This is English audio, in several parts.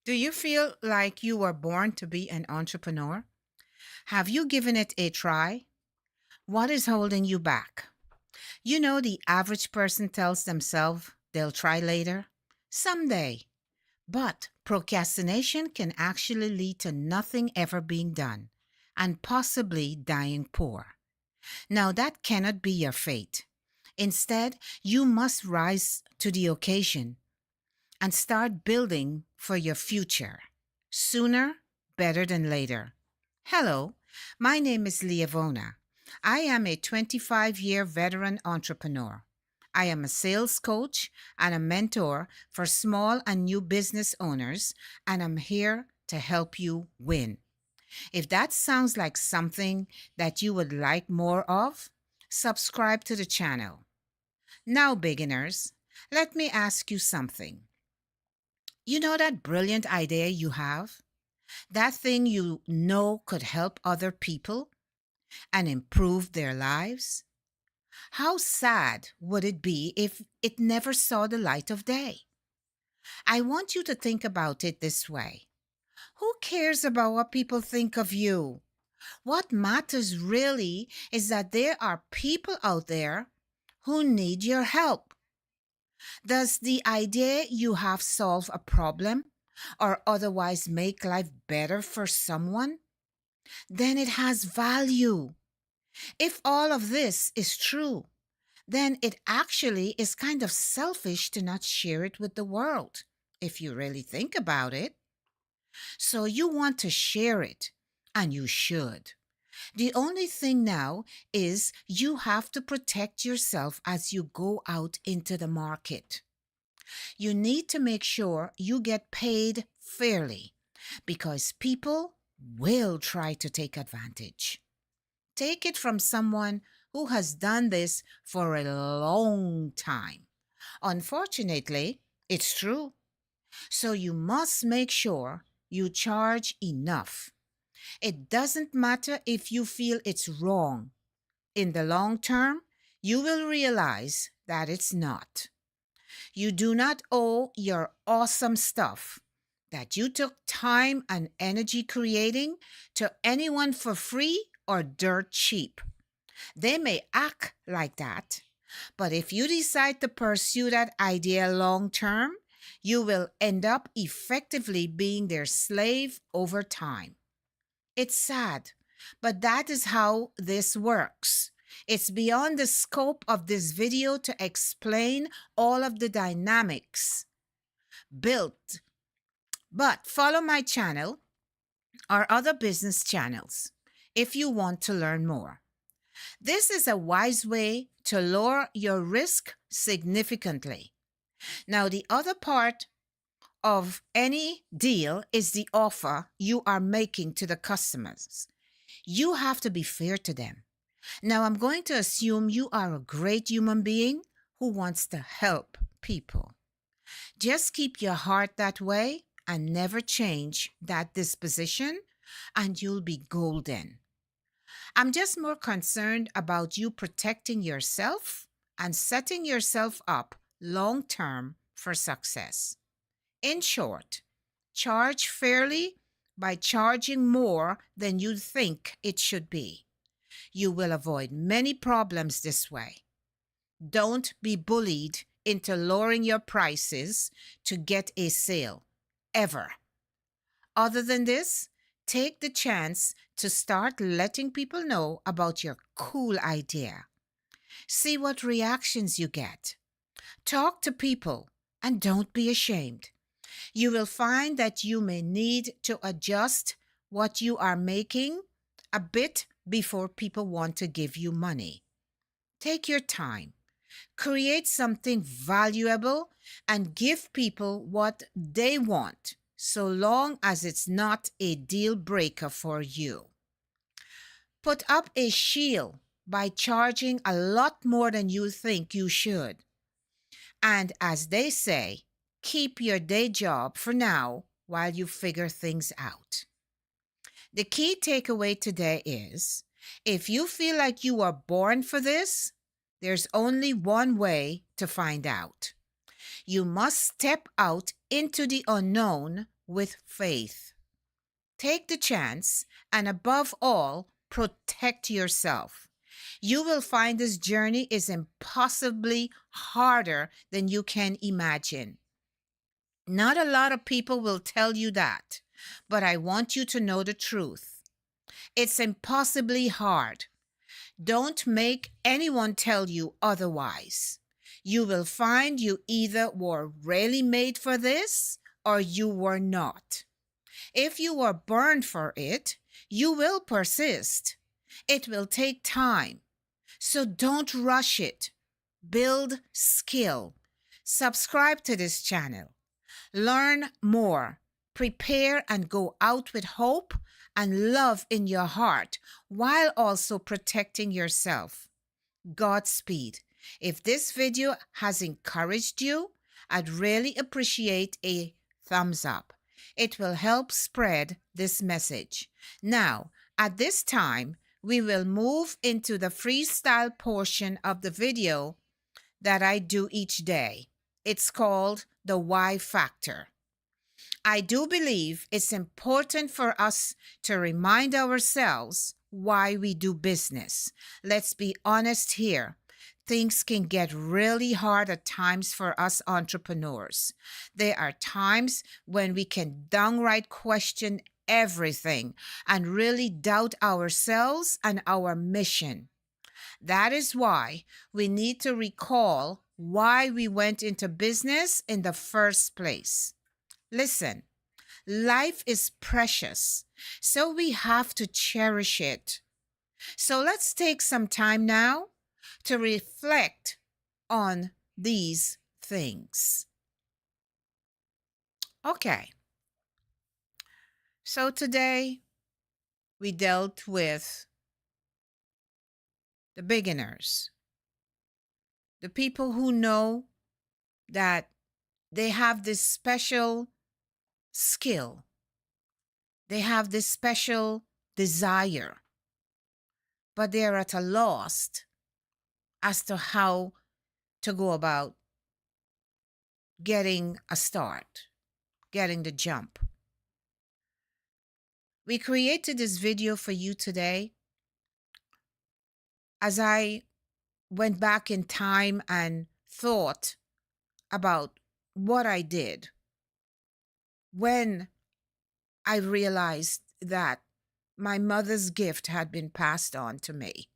Do you feel like you were born to be an entrepreneur? Have you given it a try? What is holding you back? You know, the average person tells themselves they'll try later, someday. But procrastination can actually lead to nothing ever being done and possibly dying poor. Now, that cannot be your fate. Instead, you must rise to the occasion and start building for your future. Sooner, better than later. Hello, my name is Leovona. I am a 25-year veteran entrepreneur. I am a sales coach and a mentor for small and new business owners, and I'm here to help you win. If that sounds like something that you would like more of, subscribe to the channel. Now, beginners, let me ask you something. You know that brilliant idea you have? That thing you know could help other people and improve their lives? How sad would it be if it never saw the light of day? I want you to think about it this way. Who cares about what people think of you? What matters really is that there are people out there who need your help. Does the idea you have solve a problem or otherwise make life better for someone? Then it has value. If all of this is true, then it actually is kind of selfish to not share it with the world, if you really think about it. So you want to share it, and you should. The only thing now is you have to protect yourself as you go out into the market. You need to make sure you get paid fairly because people will try to take advantage. Take it from someone who has done this for a long time. Unfortunately, it's true. So you must make sure you charge enough. It doesn't matter if you feel it's wrong. In the long term, you will realize that it's not. You do not owe your awesome stuff that you took time and energy creating to anyone for free or dirt cheap. They may act like that, but if you decide to pursue that idea long term, you will end up effectively being their slave over time. It's sad, but that is how this works. It's beyond the scope of this video to explain all of the dynamics built, but follow my channel or other business channels if you want to learn more. This is a wise way to lower your risk significantly. Now, the other part of any deal is the offer you are making to the customers. You have to be fair to them. Now, I'm going to assume you are a great human being who wants to help people. Just keep your heart that way and never change that disposition, and you'll be golden. I'm just more concerned about you protecting yourself and setting yourself up long term for success. In short, charge fairly by charging more than you think it should be. You will avoid many problems this way. Don't be bullied into lowering your prices to get a sale, ever. Other than this, take the chance to start letting people know about your cool idea. See what reactions you get. Talk to people and don't be ashamed. You will find that you may need to adjust what you are making a bit before people want to give you money. Take your time. Create something valuable and give people what they want, so long as it's not a deal breaker for you. Put up a shield by charging a lot more than you think you should. And as they say, keep your day job for now while you figure things out. The key takeaway today is if you feel like you are born for this, there's only one way to find out. You must step out into the unknown with faith. Take the chance and, above all, protect yourself. You will find this journey is impossibly harder than you can imagine. Not a lot of people will tell you that, but I want you to know the truth. It's impossibly hard. Don't make anyone tell you otherwise. You will find you either were really made for this or you were not. If you were born for it, you will persist. It will take time. So don't rush it. Build skill. Subscribe to this channel. Learn more. Prepare and go out with hope and love in your heart while also protecting yourself. Godspeed. If this video has encouraged you, I'd really appreciate a thumbs up. It will help spread this message. Now, at this time, we will move into the freestyle portion of the video that I do each day. It's called the why factor. I do believe it's important for us to remind ourselves why we do business. Let's be honest here. Things can get really hard at times for us entrepreneurs. There are times when we can downright question everything and really doubt ourselves and our mission. That is why we need to recall why we went into business in the first place. Listen, life is precious, so we have to cherish it. So let's take some time now to reflect on these things. Okay, so today we dealt with the beginners, the people who know that they have this special skill, they have this special desire, but they're at a loss as to how to go about getting a start, getting the jump. We created this video for you today as I went back in time and thought about what I did when I realized that my mother's gift had been passed on to me.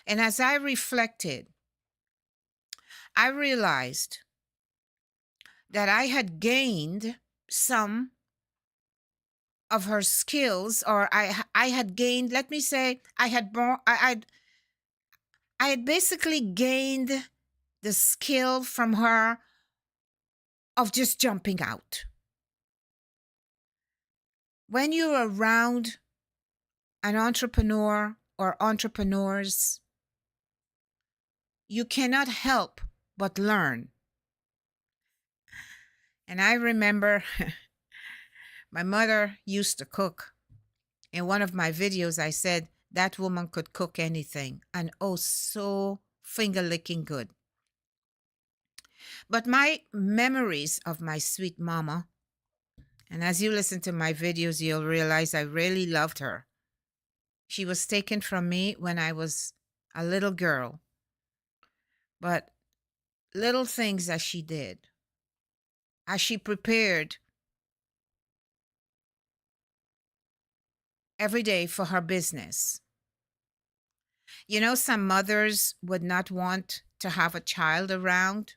And as I reflected, I realized that I had gained some of her skills, or I had gained, let me say, I had basically gained the skill from her of just jumping out. When you're around an entrepreneur or entrepreneurs, you cannot help but learn. And I remember my mother used to cook. In one of my videos, I said that woman could cook anything, and oh, so finger licking good. But my memories of my sweet mama, and as you listen to my videos, you'll realize I really loved her. She was taken from me when I was a little girl. But little things that she did, as she prepared every day for her business. You know, some mothers would not want to have a child around.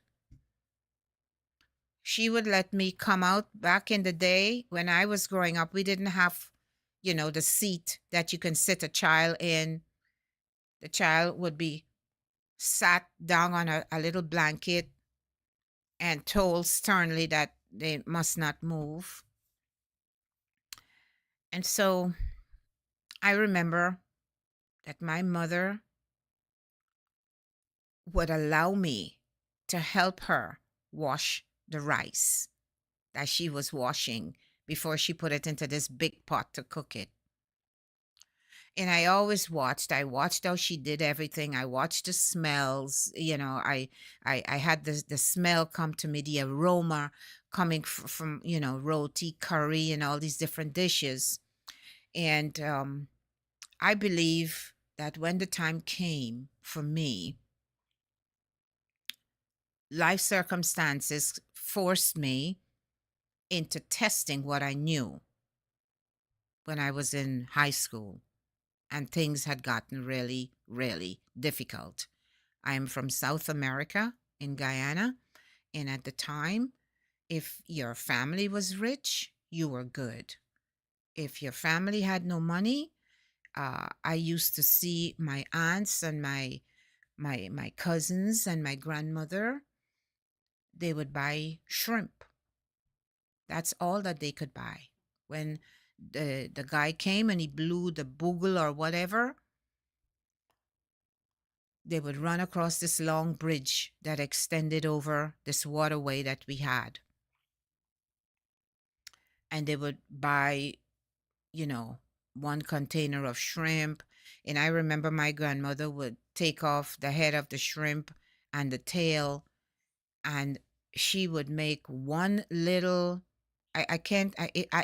She would let me come out. Back in the day when I was growing up, we didn't have, the seat that you can sit a child in. The child would be sat down on a little blanket and told sternly that they must not move. And so I remember that my mother would allow me to help her wash the rice that she was washing before she put it into this big pot to cook it. And I always watched. I watched how she did everything. I watched the smells. I had the smell come to me, the aroma coming from roti, curry, and all these different dishes. And I believe that when the time came for me, life circumstances forced me into testing what I knew when I was in high school, and things had gotten really, really difficult. I am from South America in Guyana, and at the time, if your family was rich, you were good. If your family had no money, I used to see my aunts and my cousins and my grandmother. They would buy shrimp. That's all that they could buy. When the guy came and he blew the bugle or whatever, they would run across this long bridge that extended over this waterway that we had, and they would buy, you know, one container of shrimp. And I remember my grandmother would take off the head of the shrimp and the tail, and she would make one little. I can't.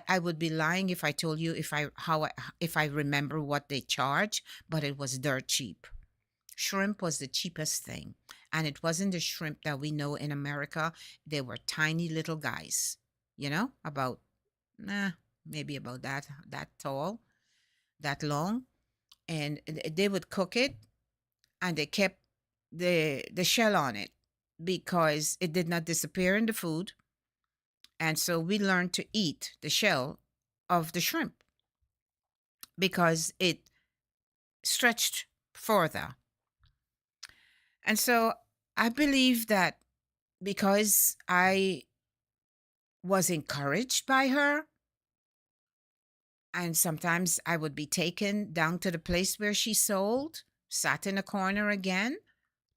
I would be lying if I told you if I remember what they charge, but it was dirt cheap. Shrimp was the cheapest thing, and it wasn't the shrimp that we know in America. They were tiny little guys, about maybe about that tall, that long, and they would cook it, and they kept the shell on it because it did not disappear in the food, and so we learned to eat the shell of the shrimp because it stretched further. And so I believe that because I was encouraged by her, and sometimes I would be taken down to the place where she sold, sat in a corner again,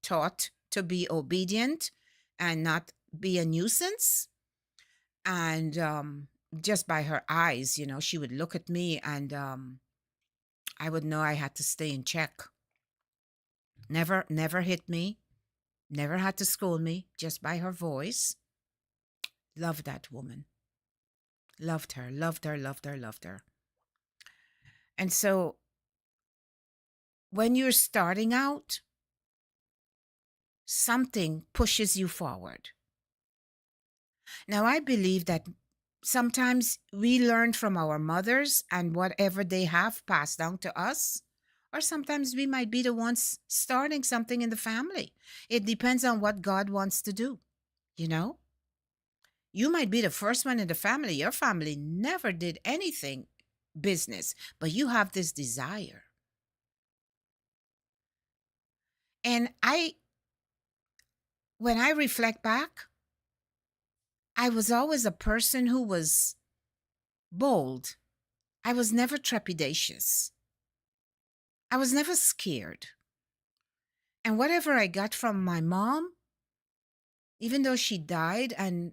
taught to be obedient and not be a nuisance. And just by her eyes, she would look at me, and I would know I had to stay in check. Never, never hit me, never had to scold me, just by her voice. Loved that woman. Loved her, loved her, loved her, loved her. And so when you're starting out, something pushes you forward. Now, I believe that sometimes we learn from our mothers and whatever they have passed down to us, or sometimes we might be the ones starting something in the family. It depends on what God wants to do, you know? You might be the first one in the family. Your family never did anything business, but you have this desire. And when I reflect back, I was always a person who was bold. I was never trepidatious. I was never scared. And whatever I got from my mom, even though she died and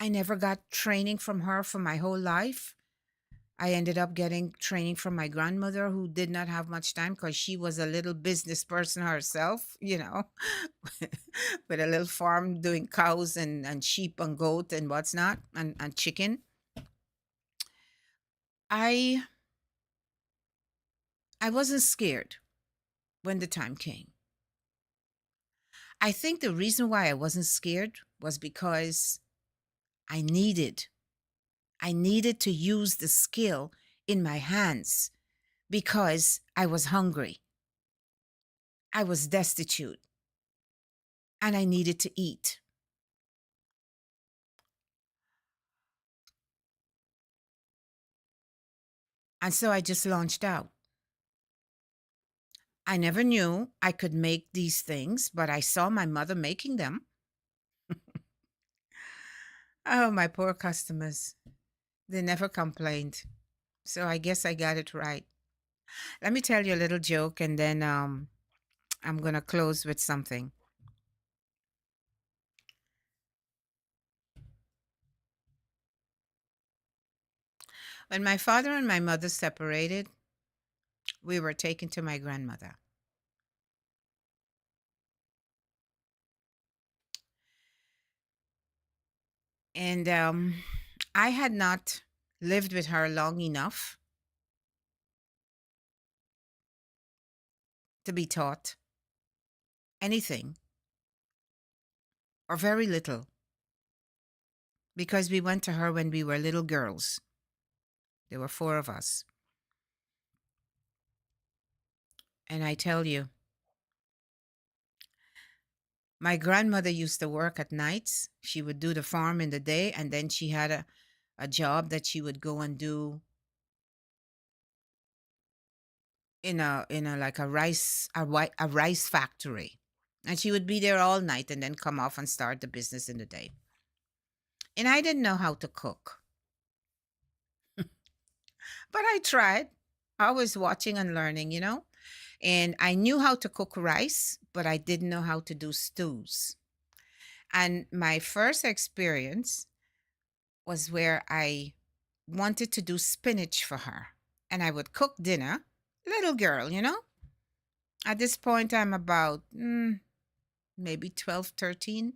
I never got training from her for my whole life, I ended up getting training from my grandmother, who did not have much time because she was a little business person herself, with a little farm doing cows and sheep and goat and what's not, and chicken. I I wasn't scared when the time came. I think the reason why I wasn't scared was because I needed I needed to use the skill in my hands because I was hungry. I was destitute and I needed to eat. And so I just launched out. I never knew I could make these things, but I saw my mother making them. Oh, my poor customers. They never complained. So I guess I got it right. Let me tell you a little joke, and then I'm going to close with something. When my father and my mother separated, we were taken to my grandmother. And I had not lived with her long enough to be taught anything or very little because we went to her when we were little girls. There were four of us. And I tell you, my grandmother used to work at nights. She would do the farm in the day, and then she had a job that she would go and do in a like a rice factory. And she would be there all night and then come off and start the business in the day. And I didn't know how to cook, but I tried. I was watching and learning. And I knew how to cook rice, but I didn't know how to do stews. And my first experience was where I wanted to do spinach for her. And I would cook dinner. Little girl. At this point, I'm about maybe 12, 13.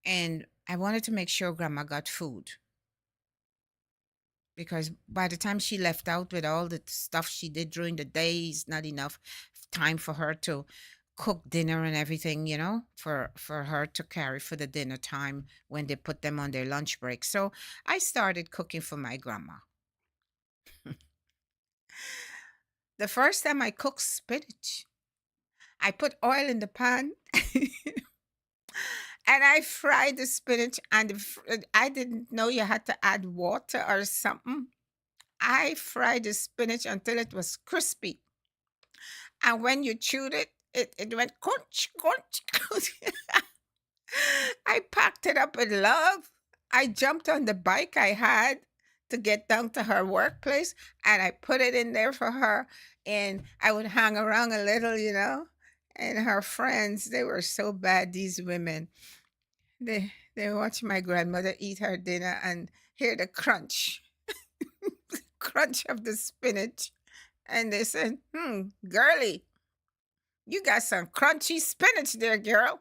And I wanted to make sure grandma got food because by the time she left out with all the stuff she did during the day, it's not enough time for her to cook dinner and everything, for her to carry for the dinner time when they put them on their lunch break. So I started cooking for my grandma. The first time I cooked spinach, I put oil in the pan and I fried the spinach, and I didn't know you had to add water or something. I fried the spinach until it was crispy. And when you chewed it, it went crunch, crunch, crunch. I packed it up with love. I jumped on the bike I had to get down to her workplace and I put it in there for her. And I would hang around a little. And her friends, they were so bad, these women. They watch my grandmother eat her dinner and hear the crunch, crunch of the spinach. And they said, girly, you got some crunchy spinach there, girl.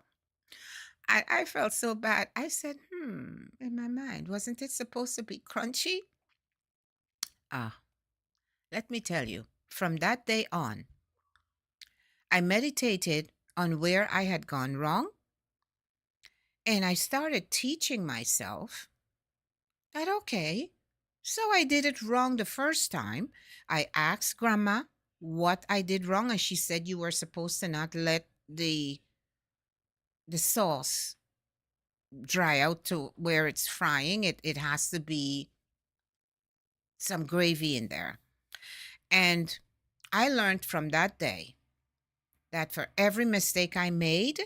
I felt so bad. I said, in my mind, wasn't it supposed to be crunchy? Ah, let me tell you, from that day on, I meditated on where I had gone wrong, and I started teaching myself that, okay, so I did it wrong the first time. I asked grandma what I did wrong, and she said you were supposed to not let the sauce dry out to where it's frying. It has to be some gravy in there. And I learned from that day that for every mistake I made,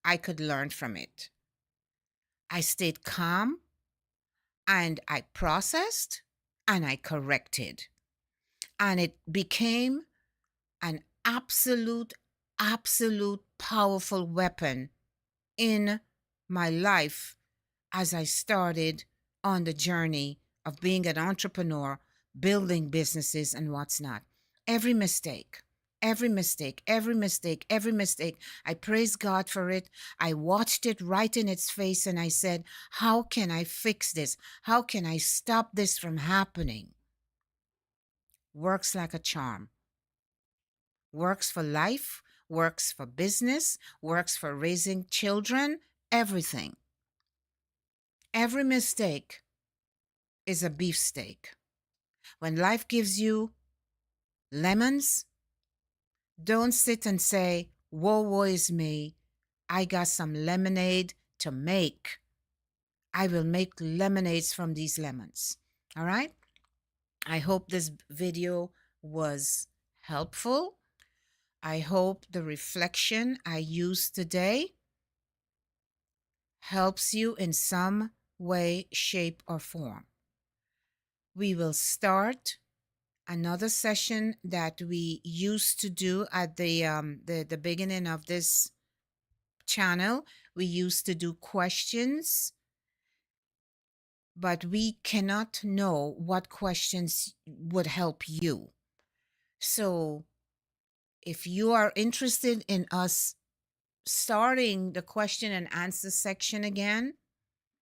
I could learn from it. I stayed calm and I processed and I corrected. And it became an absolute, absolute powerful weapon in my life as I started on the journey of being an entrepreneur, building businesses, and what's not. Every mistake, every mistake, every mistake, every mistake, I praise God for it. I watched it right in its face and I said, how can I fix this? How can I stop this from happening? Works like a charm. Works for life, works for business, works for raising children, everything. Every mistake is a beefsteak. When life gives you lemons, don't sit and say, woe is me. I got some lemonade to make. I will make lemonades from these lemons. All right? I hope this video was helpful. I hope the reflection I used today helps you in some way, shape, or form. We will start another session that we used to do at the beginning of this channel. We used to do questions, but we cannot know what questions would help you. So if you are interested in us starting the question and answer section again,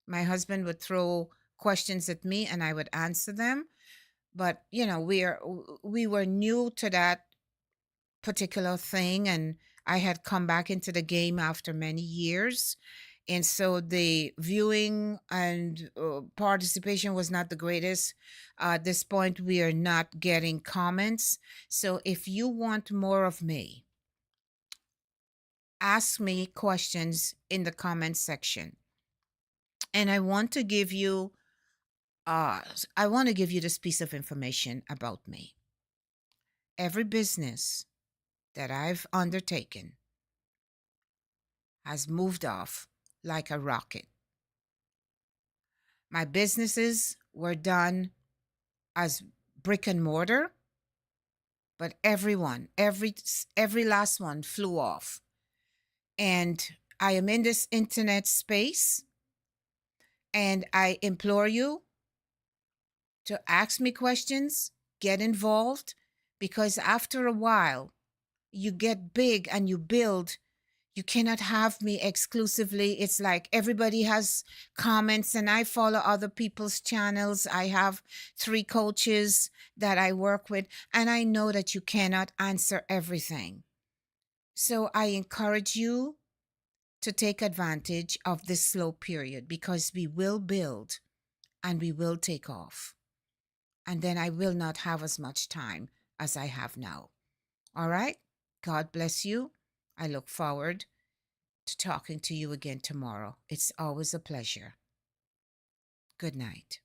my husband would throw questions at me and I would answer them. But we were new to that particular thing, and I had come back into the game after many years. And so the viewing and participation was not the greatest. At this point, we are not getting comments. So if you want more of me, ask me questions in the comment section. And I want to give you this piece of information about me. Every business that I've undertaken has moved off like a rocket. My businesses were done as brick and mortar, but every last one flew off. And I am in this internet space, and I implore you to ask me questions, get involved, because after a while, you get big and you build. You cannot have me exclusively. It's like everybody has comments, and I follow other people's channels. I have 3 coaches that I work with, and I know that you cannot answer everything. So I encourage you to take advantage of this slow period, because we will build and we will take off. And then I will not have as much time as I have now. All right? God bless you. I look forward to talking to you again tomorrow. It's always a pleasure. Good night.